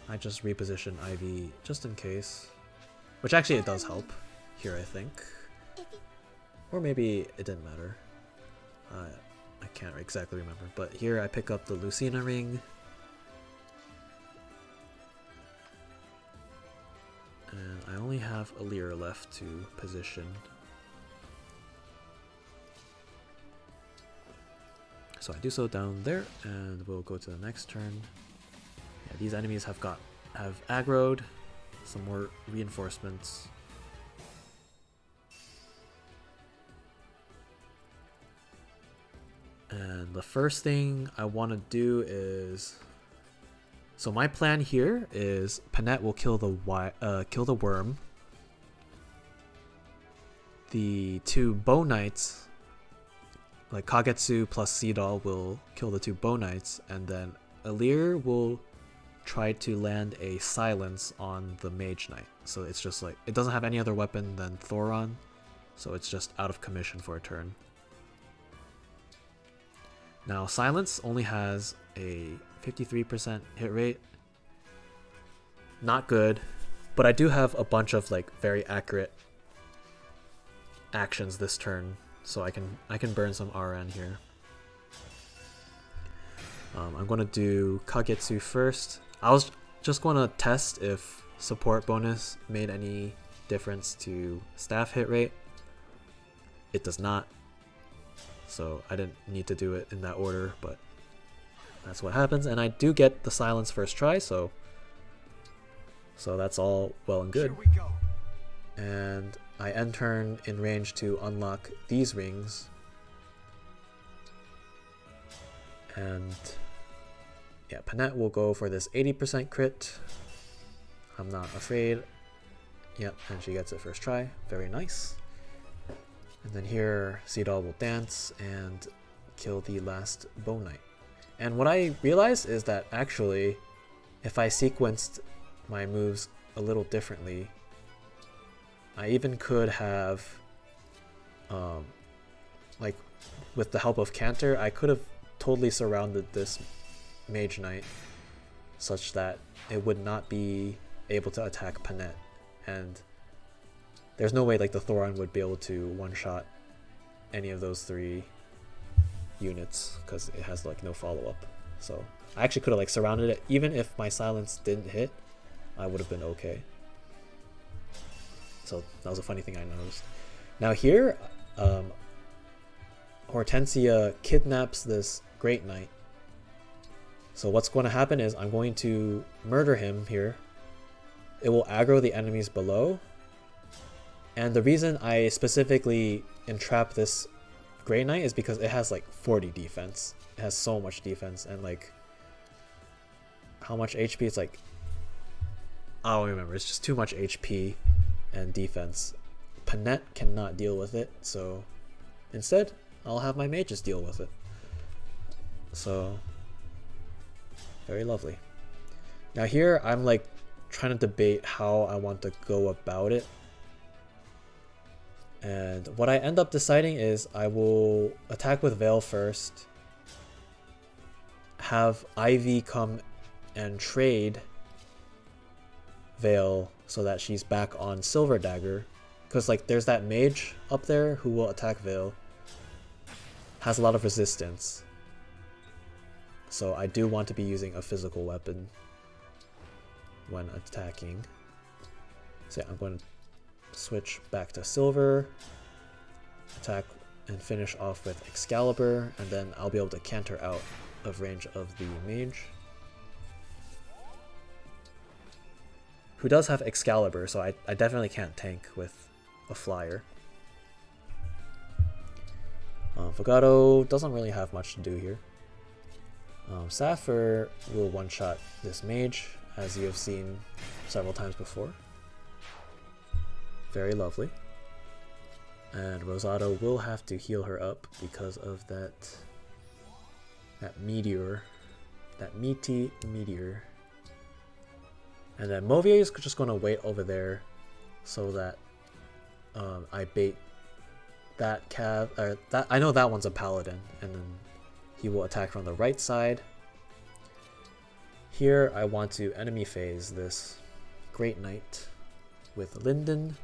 Speaker 1: I just reposition Ivy just in case, which actually it does help here, I think, or maybe it didn't matter. I can't exactly remember, but here I pick up the Lucina ring, and I only have Alear left to position. So I do so down there, and we'll go to the next turn. Yeah, these enemies have aggroed, some more reinforcements. And the first thing I want to do is, so my plan here is Panette will kill the worm. The two bow knights, like Kagetsu plus Seadoll, will kill the two bow knights, and then Alear will try to land a silence on the mage knight. So it's just like, it doesn't have any other weapon than Thoron, so it's just out of commission for a turn. Now silence only has a 53% hit rate. Not good, but I do have a bunch of like very accurate actions this turn. So I can burn some RN here. I'm gonna do Kagetsu first. I was just gonna test if support bonus made any difference to staff hit rate. It does not, so I didn't need to do it in that order, but that's what happens. And I do get the silence first try, so that's all well and good.
Speaker 2: Here we go.
Speaker 1: And I end turn in range to unlock these rings. And yeah, Panette will go for this 80% crit. I'm not afraid. Yep, and she gets it first try. Very nice. And then here, Seadoll will dance and kill the last bow knight. And what I realized is that actually, if I sequenced my moves a little differently, I even could have, like with the help of Canter, I could have totally surrounded this mage knight such that it would not be able to attack Panette, and there's no way like the Thoron would be able to one-shot any of those three units because it has like no follow-up. So I actually could have like surrounded it. Even if my silence didn't hit, I would have been okay. So that was a funny thing I noticed. Now here, Hortensia kidnaps this Great Knight. So what's going to happen is I'm going to murder him here. It will aggro the enemies below. And the reason I specifically entrap this Great Knight is because it has like 40 defense. It has so much defense, and like how much HP? It's like, I don't remember. It's just too much HP and defense. Panette cannot deal with it, so instead I'll have my mages deal with it. So very lovely. Now here I'm like trying to debate how I want to go about it, and what I end up deciding is I will attack with Veil first, have Ivy come and trade Veil so that she's back on Silver Dagger, because like there's that mage up there who will attack Veil, has a lot of resistance, so I do want to be using a physical weapon when attacking. So yeah, I'm going to switch back to silver, attack and finish off with Excalibur, and then I'll be able to canter out of range of the mage, who does have Excalibur, so I definitely can't tank with a flyer. Fogado doesn't really have much to do here. Sapphire will one-shot this mage, as you have seen several times before. Very lovely. And Rosado will have to heal her up because of that meteor. That meaty meteor. And then Movier is just going to wait over there so that I bait that cav. That I know that one's a paladin, and then he will attack from the right side. Here I want to enemy phase this Great Knight with Linden.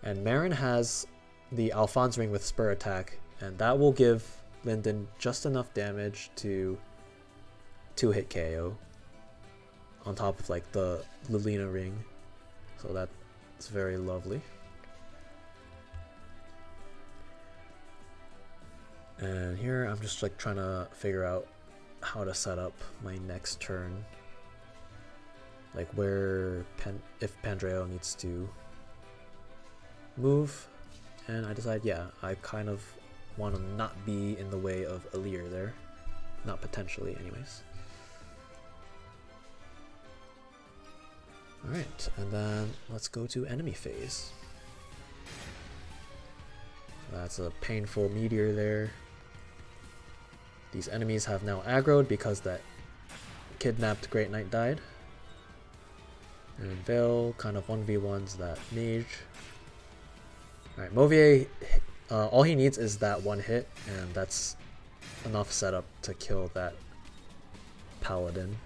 Speaker 1: And Merrin has the Alphonse Ring with Spur Attack, and that will give Linden just enough damage to 2-hit KO on top of like the Lilina ring. So that's very lovely. And here I'm just like trying to figure out how to set up my next turn. Like where if Pandreo needs to move, and I decide, yeah, I kind of want to not be in the way of Alear there. Not potentially, anyways. Alright, and then let's go to enemy phase. So that's a painful meteor there. These enemies have now aggroed because that kidnapped Great Knight died. And Veil kind of 1v1s that mage. Alright, Movier, all he needs is that one hit, and that's enough setup to kill that paladin.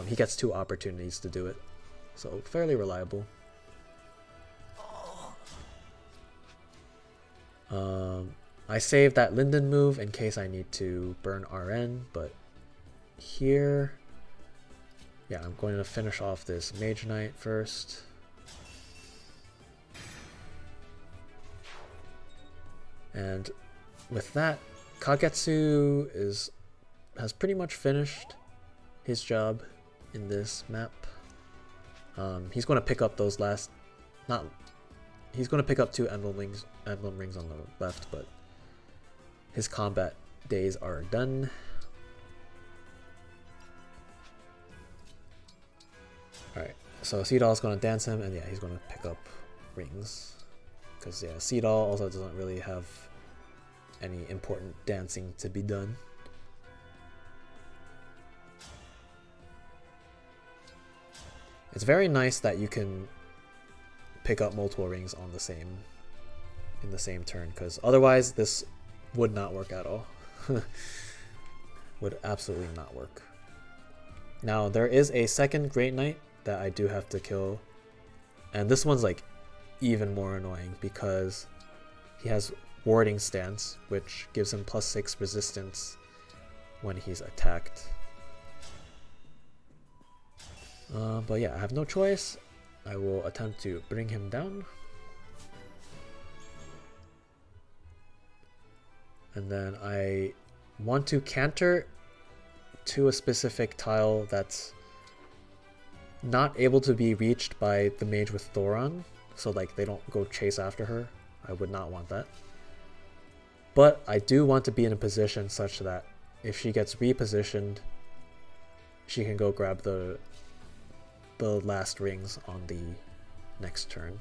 Speaker 1: He gets 2 opportunities to do it, so fairly reliable. I saved that Linden move in case I need to burn RN, but here, yeah, I'm going to finish off this Mage Knight first. And with that, Kagetsu has pretty much finished his job in this map. He's going to pick up those he's going to pick up 2 emblem rings on the left, but his combat days are done. Alright, so Seedall's going to dance him, and yeah, he's going to pick up rings. Because yeah, Seedall also doesn't really have any important dancing to be done. It's very nice that you can pick up multiple rings on in the same turn, because otherwise this would not work at all. Would absolutely not work. Now there is a second Great Knight that I do have to kill, and this one's like even more annoying because he has warding stance, which gives him +6 resistance when he's attacked. But yeah, I have no choice. I will attempt to bring him down. And then I want to canter to a specific tile that's not able to be reached by the mage with Thoron. So like they don't go chase after her. I would not want that. But I do want to be in a position such that if she gets repositioned, she can go grab the last rings on the next turn.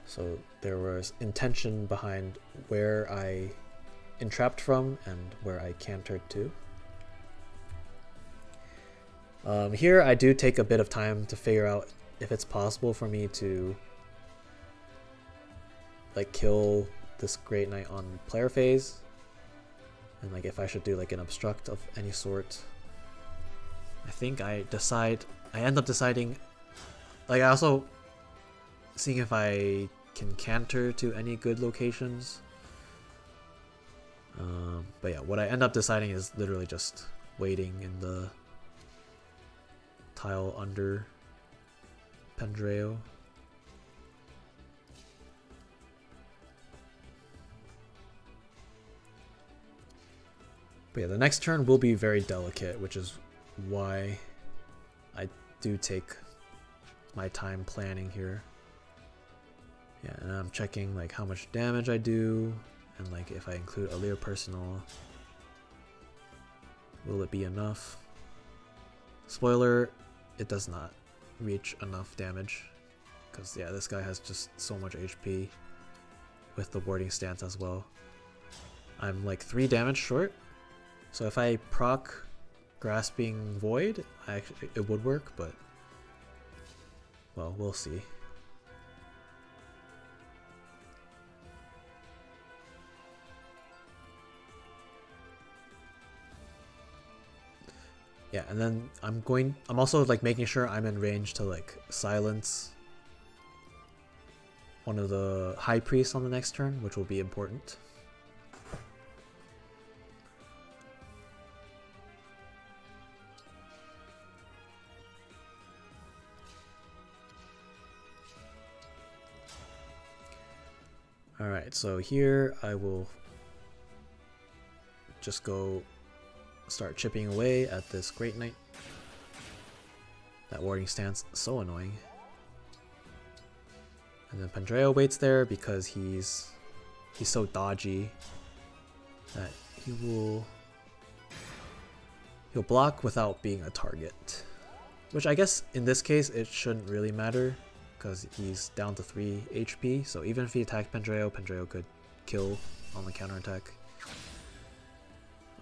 Speaker 1: So there was intention behind where I entrapped from and where I cantered to. Here I do take a bit of time to figure out if it's possible for me to like kill this Great Knight on player phase, and like if I should do like an obstruct of any sort. I think I end up deciding, like I also seeing if I can canter to any good locations. But yeah, what I end up deciding is literally just waiting in the tile under Pendreo. But yeah, the next turn will be very delicate, which is why I do take my time planning here. Yeah, and I'm checking like how much damage I do, and like if I include Alear personal, will it be enough? Spoiler, it does not reach enough damage, because yeah, this guy has just so much HP with the warding stance as well. I'm like 3 damage short, so if I proc Grasping Void, it would work, but well, we'll see. Yeah, and then I'm also like making sure I'm in range to like silence one of the high priests on the next turn, which will be important. Alright, so here I will just go start chipping away at this Great Knight. That warding stance is so annoying. And then Pendreo waits there because he's so dodgy that he'll block without being a target. Which I guess in this case it shouldn't really matter, because he's down to 3 HP, so even if he attacked Pendreo, Pendreo could kill on the counterattack.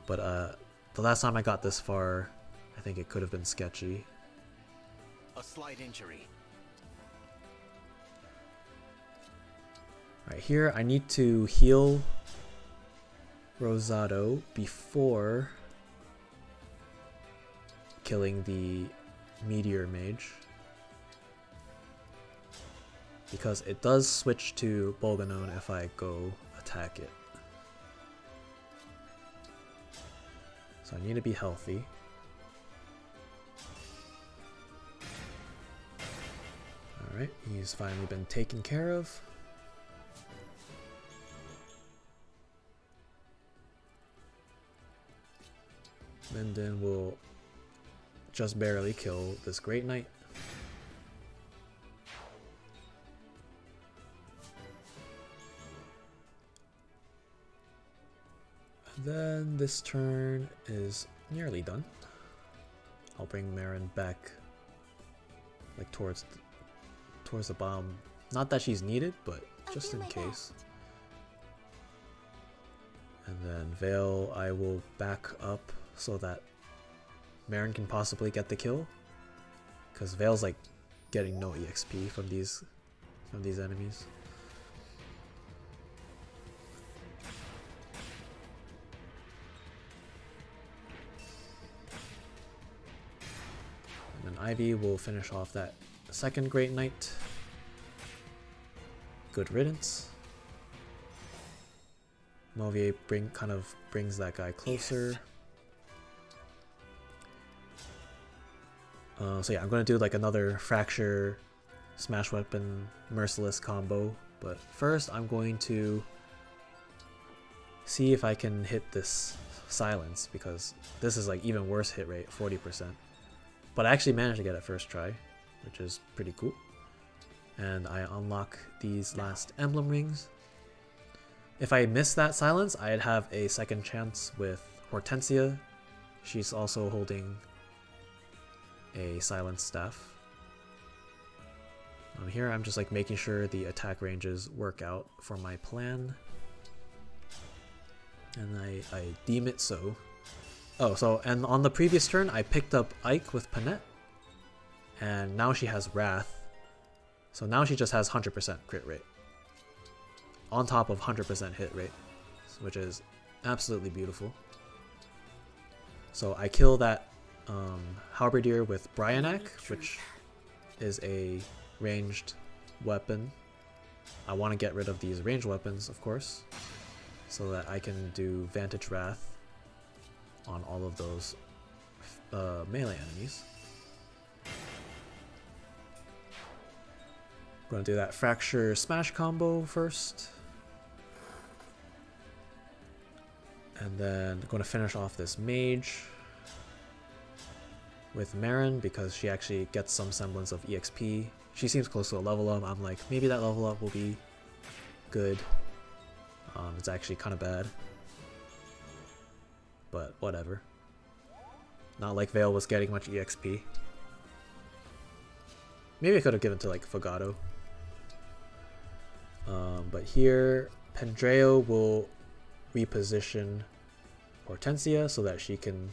Speaker 1: But the last time I got this far, I think it could have been sketchy.
Speaker 2: A slight injury.
Speaker 1: Right here, I need to heal Rosado before killing the Meteor Mage, because it does switch to Bolganone if I go attack it. So I need to be healthy. Alright, he's finally been taken care of. Linden will just barely kill this Great Knight. Then this turn is nearly done. I'll bring Merrin back like towards the bottom. Not that she's needed, but just in case. And then Veil I will back up so that Merrin can possibly get the kill, because Veil's like getting no EXP from these enemies. And then Ivy will finish off that second Great Knight. Good riddance. Mauvie kind of brings that guy closer. Yes. So yeah, I'm going to do like another Fracture, Smash Weapon, Merciless combo. But first I'm going to see if I can hit this Silence, because this is like even worse hit rate, 40%. But I actually managed to get it first try, which is pretty cool. And I unlock these last emblem rings. If I miss that Silence, I'd have a second chance with Hortensia. She's also holding a Silence staff. Here I'm just like making sure the attack ranges work out for my plan. And I deem it so. Oh, so, and on the previous turn I picked up Ike with Panette. And now she has Wrath. So now she just has 100% crit rate. On top of 100% hit rate, which is absolutely beautiful. So I kill that Halberdier with Bryanak, which is a ranged weapon. I want to get rid of these ranged weapons, of course, so that I can do Vantage Wrath on all of those melee enemies. going to do that fracture smash combo first. And then going to finish off this mage with Merrin because she actually gets some semblance of EXP. She seems close to a level up. I'm like, maybe that level up will be good. It's actually kind of bad. But whatever. Not like Vale was getting much EXP. Maybe I could have given to like Fogado. But here, Pendreo will reposition Hortensia so that she can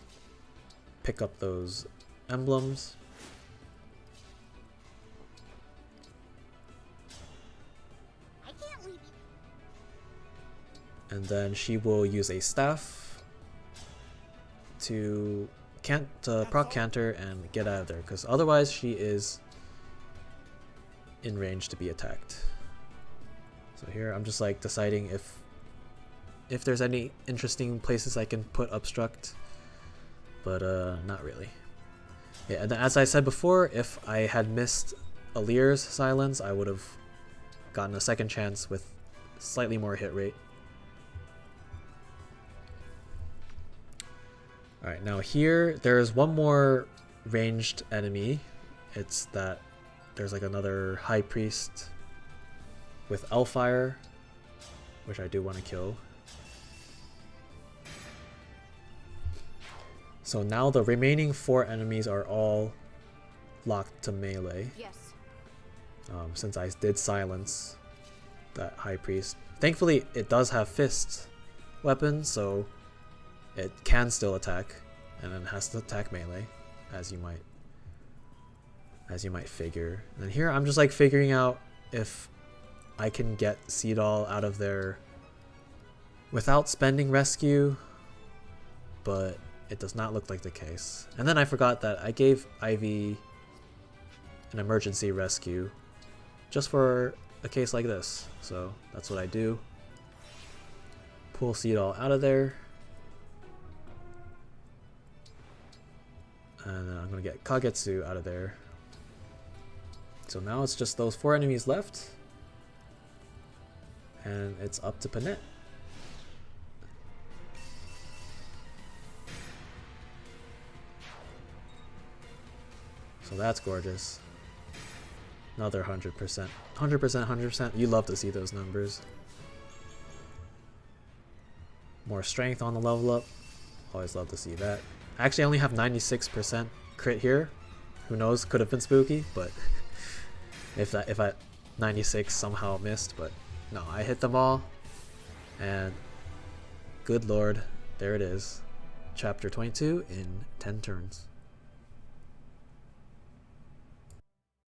Speaker 1: pick up those emblems.
Speaker 4: I can't leave you.
Speaker 1: And then she will use a staff to proc Canter and get out of there, because otherwise she is in range to be attacked. So here I'm just like deciding if there's any interesting places I can put Obstruct, but not really. Yeah, and as I said before, if I had missed Alear's silence, I would have gotten a second chance with slightly more hit rate. Alright, now here there's one more ranged enemy. It's that there's like another high priest with Elfire, which I do want to kill. So now the remaining 4 enemies are all locked to melee.
Speaker 3: Yes.
Speaker 1: Since I did silence that high priest. Thankfully it does have fist weapons, so it can still attack, and then has to attack melee, as you might figure. And here I'm just like figuring out if I can get Seedall out of there without spending rescue, but it does not look like the case. And then I forgot that I gave Ivy an emergency rescue just for a case like this. So that's what I do. Pull Seedall out of there. And then I'm going to get Kagetsu out of there. So now it's just those 4 enemies left. And it's up to Panette. So that's gorgeous. Another 100%. 100%, 100%. You love to see those numbers. More strength on the level up. Always love to see that. I actually only have 96% crit here. Who knows? Could have been spooky, but if I 96 somehow missed, but no, I hit them all. And good lord, there it is. Chapter 22 in 10 turns.